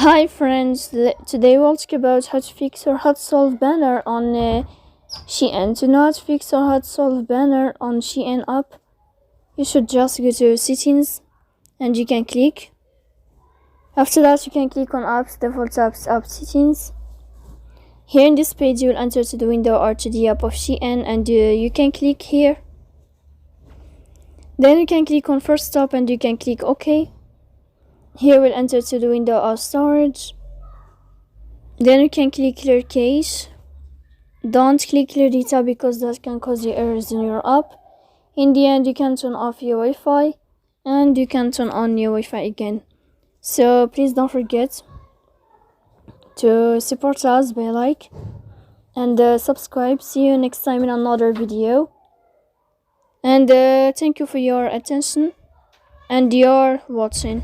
Hi friends, today we'll talk about how to fix or how to solve banner on Shein. To know how to fix or how to solve banner on Shein app, you should just go to settings and you can click. After that, you can click on apps, default apps, app settings. Here in this page, you will enter to the window or to the app of Shein and you can click here. Then you can click on first stop and you can click OK. Here we'll enter to the window of storage. Then you can click clear cache. Don't click clear data because that can cause you errors in your app. In the end, you can turn off your Wi-Fi and you can turn on your Wi-Fi again. So please don't forget to support us by like and subscribe. See you next time in another video. And thank you for your attention and your watching.